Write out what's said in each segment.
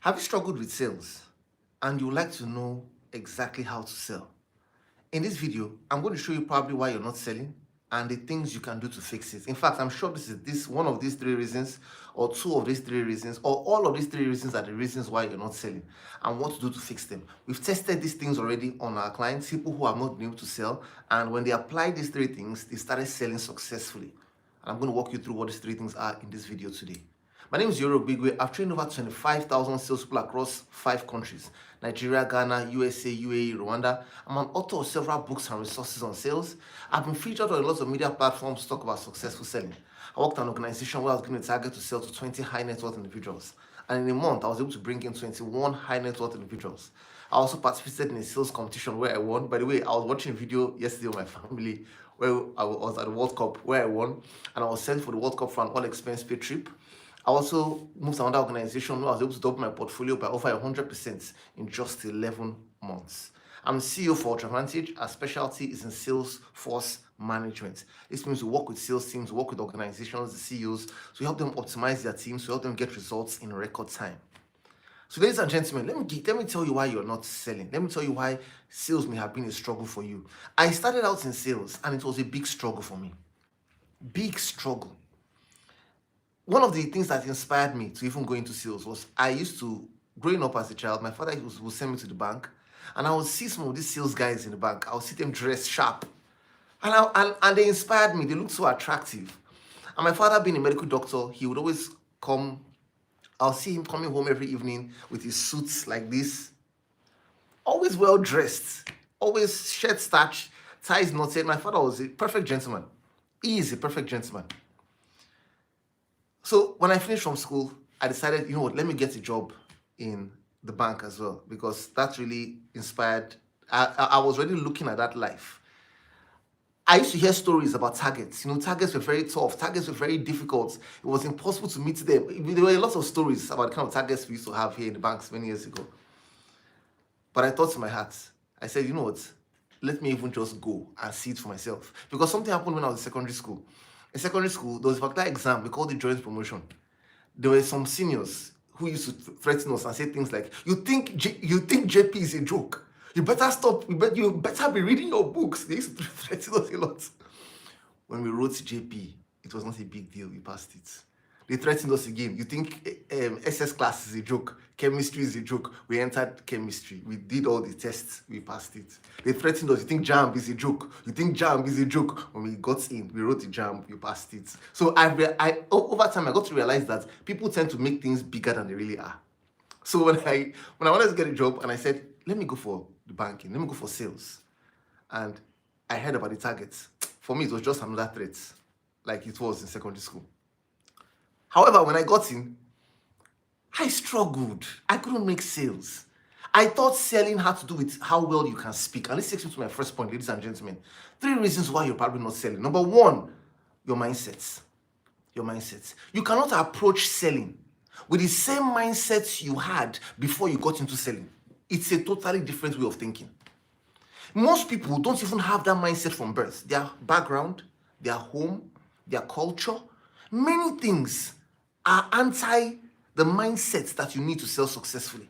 Have you struggled with sales and you would like to know exactly how to sell? In this video, I'm going to show you probably why you're not selling and the things you can do to fix it. In fact, I'm sure this is one of these three reasons, or two of these three reasons, or all of these three reasons are the reasons why you're not selling and what to do to fix them. We've tested these things already on our clients, people who have not been able to sell, and when they applied these three things, they started selling successfully. And I'm going to walk you through what these three things are in this video today. My name is Iyore. I've trained over 25,000 salespeople across 5 countries: Nigeria, Ghana, USA, UAE, Rwanda. I'm an author of several books and resources on sales. I've been featured on lots of media platforms to talk about successful selling. I worked at an organization where I was given a target to sell to 20 high net worth individuals. And in a month, I was able to bring in 21 high net worth individuals. I also participated in a sales competition where I won. By the way, I was watching a video yesterday with my family where I was at the World Cup where I won. And I was sent for the World Cup for an all-expense paid trip. I also moved to another organization where I was able to double my portfolio by over 100% in just 11 months. I'm CEO for UltraVantage. Our specialty is in sales force management. This means we work with sales teams, we work with organizations, the CEOs, so we help them optimize their teams, so we help them get results in record time. So ladies and gentlemen, let me tell you why you're not selling. Let me tell you why sales may have been a struggle for you. I started out in sales and it was a big struggle for me. Big struggle. One of the things that inspired me to even go into sales was I used to, growing up as a child, my father would send me to the bank and I would see some of these sales guys in the bank. I would see them dressed sharp and they inspired me. They looked so attractive. And my father being a medical doctor, he would always come. I'll see him coming home every evening with his suits like this, always well dressed, always shirt starched, ties knotted. My father was a perfect gentleman. He is a perfect gentleman. So when I finished from school, I decided, you know what, let me get a job in the bank as well, because that really inspired. I was already looking at that life. I used to hear stories about targets. Targets were very tough. Targets were very difficult. It was impossible to meet them. There were lots of stories about the kind of targets we used to have here in the banks many years ago. But I thought to my heart, I said, you know what, let me even just go and see it for myself. Because something happened when I was in secondary school. In secondary school, there was a particular exam, we called it joint promotion. There were some seniors who used to threaten us and say things like, you think JP is a joke? You better stop, you better be reading your books. They used to threaten us a lot. When we wrote JP, it was not a big deal, we passed it. They threatened us again. You think SS class is a joke? Chemistry is a joke? We entered chemistry. We did all the tests. We passed it. They threatened us. You think JAMB is a joke? You think JAMB is a joke? When we got in, we wrote the JAMB. We passed it. So over time, I got to realize that people tend to make things bigger than they really are. So when I wanted to get a job, and I said, let me go for the banking. Let me go for sales. And I heard about the targets. For me, it was just another threat, like it was in secondary school. However, when I got in, I struggled. I couldn't make sales. I thought selling had to do with how well you can speak. And this takes me to my first point, ladies and gentlemen. 3 reasons why you're probably not selling. Number 1, your mindsets. Your mindsets. You cannot approach selling with the same mindsets you had before you got into selling. It's a totally different way of thinking. Most people don't even have that mindset from birth. Their background, their home, their culture, many things are anti the mindset that you need to sell successfully.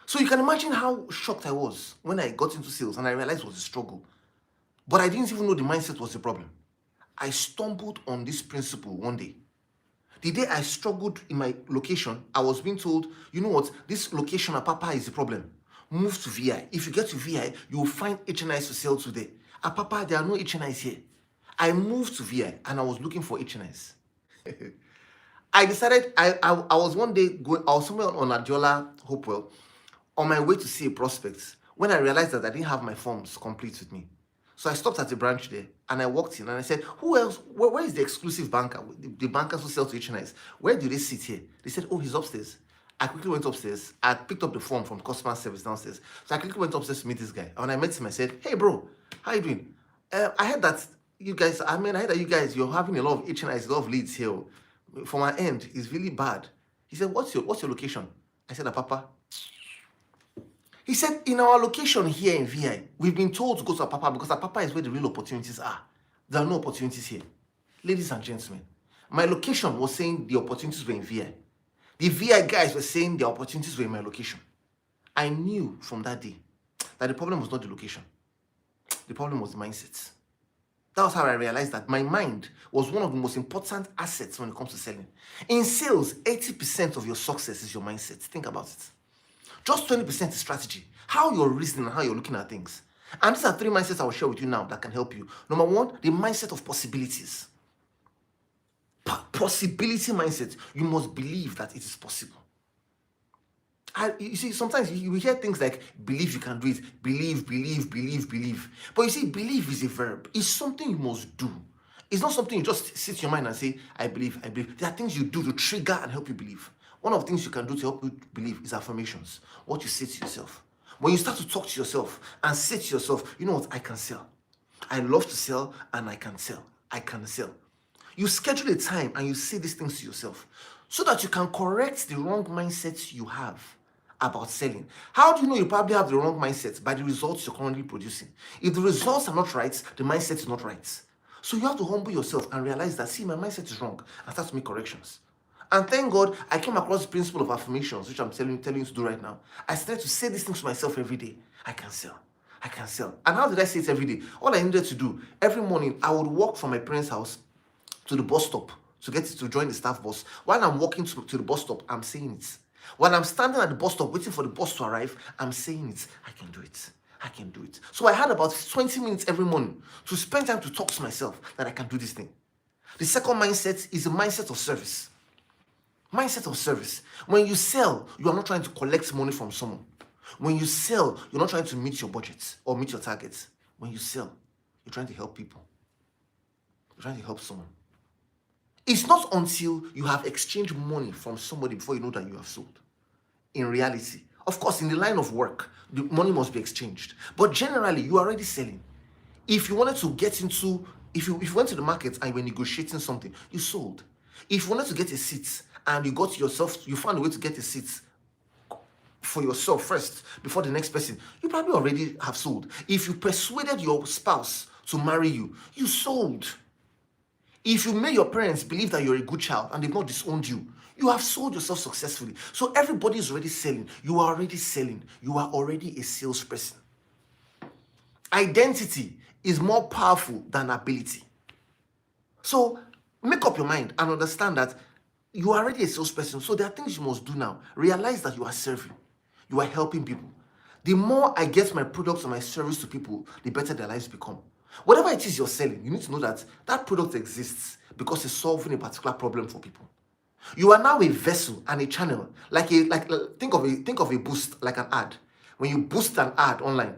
So you can imagine how shocked I was when I got into sales and I realized it was a struggle. But I didn't even know the mindset was the problem. I stumbled on this principle one day. The day I struggled in my location, I was being told, you know what, this location at Papa is the problem. Move to VI. If you get to VI, you will find HNIs to sell today. At Papa, there are no HNIs here. I moved to VI and I was looking for HNIs. I decided, I was one day going, I was somewhere on Adiola, Hopewell, on my way to see a prospect when I realized that I didn't have my forms complete with me. So I stopped at the branch there and I walked in and I said, who else, where is the exclusive banker, the bankers who sell to HNIs? Where do they sit here? They said, oh, he's upstairs. I quickly went upstairs. I picked up the form from customer service downstairs. So I quickly went upstairs to meet this guy. And when I met him, I said, hey bro, how you doing? I heard that you guys, you're having a lot of HNIs, a lot of leads here. From our end, it's really bad. He said, what's your location? I said, Papa. He said, in our location here in VI, we've been told to go to Papa because Papa is where the real opportunities are. There are no opportunities here. Ladies and gentlemen, my location was saying the opportunities were in VI. The VI guys were saying the opportunities were in my location. I knew from that day that the problem was not the location. The problem was the mindset. That was how I realized that my mind was one of the most important assets when it comes to selling. In sales, 80% of your success is your mindset. Think about it. Just 20% is strategy. How you're reasoning and how you're looking at things. And these are 3 mindsets I will share with you now that can help you. Number 1, the mindset of possibilities. Possibility mindset. You must believe that it is possible. You see, sometimes you hear things like believe you can do it, believe. But you see, believe is a verb. It's something you must do. It's not something you just sit in your mind and say, I believe. There are things you do to trigger and help you believe. One of the things you can do to help you believe is affirmations. What you say to yourself. When you start to talk to yourself and say to yourself, you know what, I can sell. I love to sell and I can sell. I can sell. You schedule a time and you say these things to yourself so that you can correct the wrong mindsets you have about selling. How do you know you probably have the wrong mindset? By the results you're currently producing. If the results are not right, the mindset is not right. So you have to humble yourself and realize that, see, my mindset is wrong, and start to make corrections. And thank God, I came across the principle of affirmations, which I'm telling you to do right now. I started to say these things to myself every day. I can sell. I can sell. And how did I say it every day? All I needed to do, every morning, I would walk from my parents' house to the bus stop to join the staff bus. While I'm walking to the bus stop, I'm saying it. While I'm standing at the bus stop waiting for the bus to arrive, I'm saying it. I can do it. I can do it. So I had about 20 minutes every morning to spend time to talk to myself that I can do this thing. The second mindset is a mindset of service. Mindset of service. When you sell, you are not trying to collect money from someone. When you sell, you're not trying to meet your budgets or meet your targets. When you sell, you're trying to help people. You're trying to help someone. It's not until you have exchanged money from somebody before you know that you have sold. In reality, of course, in the line of work, the money must be exchanged. But generally, you are already selling. If you wanted to get into, if you went to the market and you were negotiating something, you sold. If you wanted to get a seat and you found a way to get a seat for yourself first before the next person, you probably already have sold. If you persuaded your spouse to marry you, you sold. If you made your parents believe that you're a good child and they've not disowned you, you have sold yourself successfully. So everybody is already selling. You are already selling. You are already a salesperson. Identity is more powerful than ability. So make up your mind and understand that you are already a salesperson. So there are things you must do now. Realize that you are serving. You are helping people. The more I get my products and my service to people, the better their lives become. Whatever it is you're selling, you need to know that that product exists because it's solving a particular problem for people. You are now a vessel and a channel, think of a boost, like an ad. When you boost an ad online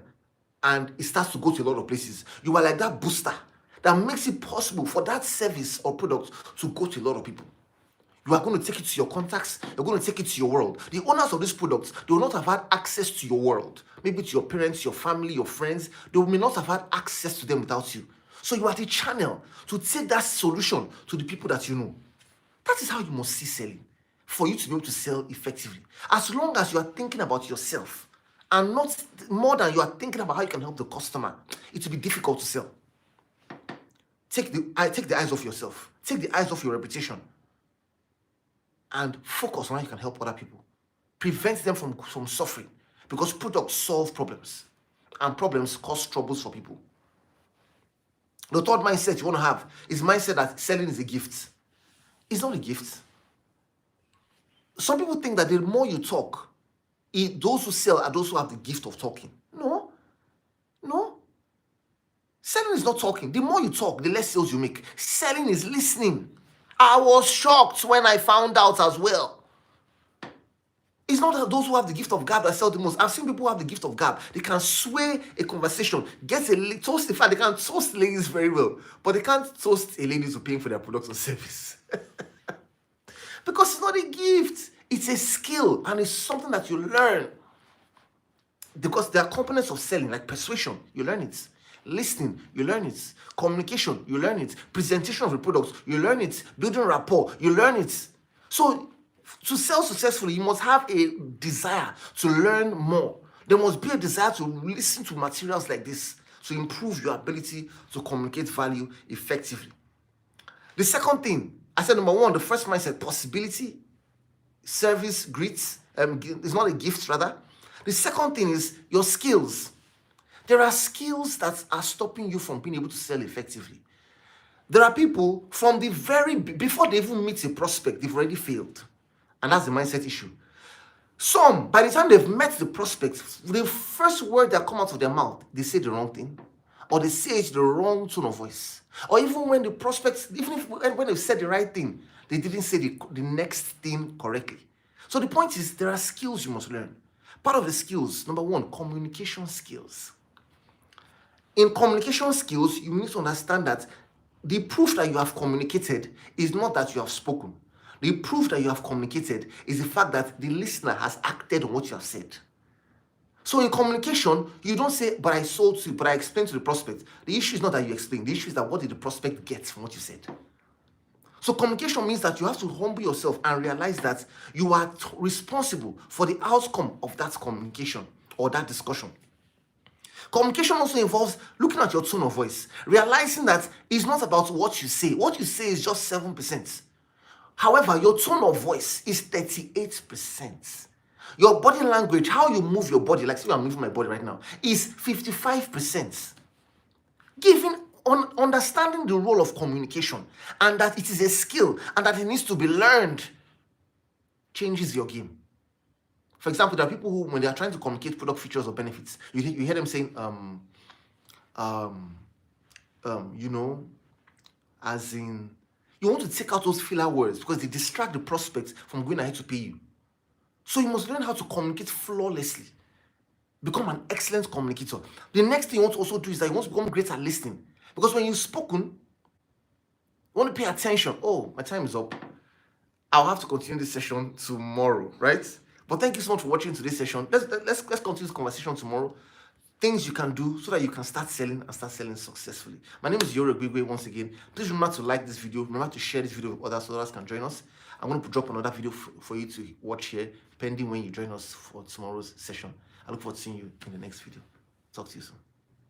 and it starts to go to a lot of places, you are like that booster that makes it possible for that service or product to go to a lot of people. You are going to take it to your contacts. You're going to take it to your world. The owners of these products, they will not have had access to your world. Maybe to your parents, your family, your friends. They may not have had access to them without you. So you are the channel to take that solution to the people that you know. That is how you must see selling, for you to be able to sell effectively. As long as you are thinking about yourself and not more than you are thinking about how you can help the customer, it will be difficult to sell. Take the eyes off yourself. Take the eyes off your reputation. And focus on how you can help other people. Prevent them from suffering. Because products solve problems. And problems cause troubles for people. The third mindset you want to have is mindset that selling is a gift. It's not a gift. Some people think that the more you talk, those who sell are those who have the gift of talking. No. Selling is not talking. The more you talk, the less sales you make. Selling is listening. I was shocked when I found out as well. It's not those who have the gift of gab that sell the most. I've seen people who have the gift of gab. They can sway a conversation, toast the fact. They can toast ladies very well, but they can't toast a lady to paying for their products or service. Because it's not a gift. It's a skill, and it's something that you learn. Because there are components of selling, like persuasion, you learn it. Listening, you learn it. Communication, you learn it. Presentation of the products, you learn it. Building rapport, you learn it. So to sell successfully, you must have a desire to learn more. There must be a desire to listen to materials like this to improve your ability to communicate value effectively. The second thing, I said number one, the first mindset, possibility. service greets. It's not a gift, rather. The second thing is your skills. There are skills that are stopping you from being able to sell effectively. There are people from the before they even meet a prospect, they've already failed. And that's the mindset issue. Some, by the time they've met the prospect, the first word that come out of their mouth, they say the wrong thing, or they say it the wrong tone of voice. Or even when the prospects, when they've said the right thing, they didn't say the next thing correctly. So the point is, there are skills you must learn. Part of the skills, number one, communication skills. In communication skills, you need to understand that the proof that you have communicated is not that you have spoken. The proof that you have communicated is the fact that the listener has acted on what you have said. So in communication, you don't say, but I sold to you, but I explained to the prospect. The issue is not that you explained. The issue is that what did the prospect get from what you said? So communication means that you have to humble yourself and realize that you are responsible for the outcome of that communication or that discussion. Communication also involves looking at your tone of voice, realizing that it's not about what you say. What you say is just 7%. However, your tone of voice is 38%. Your body language, how you move your body, like see I'm moving my body right now, is 55%. Understanding the role of communication and that it is a skill and that it needs to be learned changes your game. For example, there are people who, when they are trying to communicate product features or benefits, you hear them saying, as in, you want to take out those filler words because they distract the prospect from going ahead to pay you. So you must learn how to communicate flawlessly. Become an excellent communicator. The next thing you want to also do is that you want to become great at listening. Because when you've spoken, you want to pay attention. Oh, my time is up. I'll have to continue this session tomorrow, right? But thank you so much for watching today's session. Let's continue this conversation tomorrow. Things you can do so that you can start selling and start selling successfully. My name is Iyore once again. Please remember to like this video. Remember to share this video with others so others can join us. I'm going to drop another video for you to watch here, pending when you join us for tomorrow's session. I look forward to seeing you in the next video. Talk to you soon.